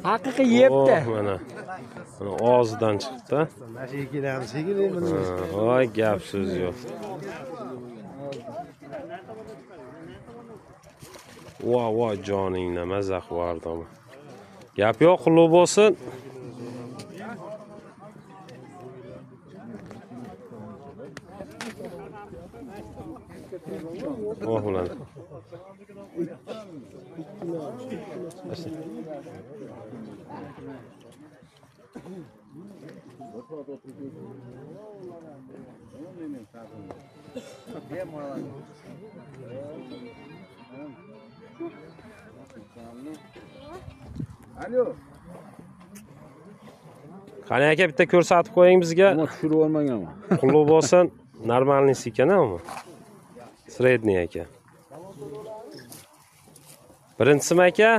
Haqiqiy yebdi. Mana. Mana og'zidan chiqdi. Voy, gap so'z yo'q. Voy, joningni maza qilardim. Gap yo'q, qutlug' bo'lsin. Ulan. Alo. Qani aka bitta ko'rsatib qo'ying bizga. Nima tushirib olmaganman. Qutlug' bo'lsin. Normalniy ekan-ku. Sredniy aka. Birinchisi aka?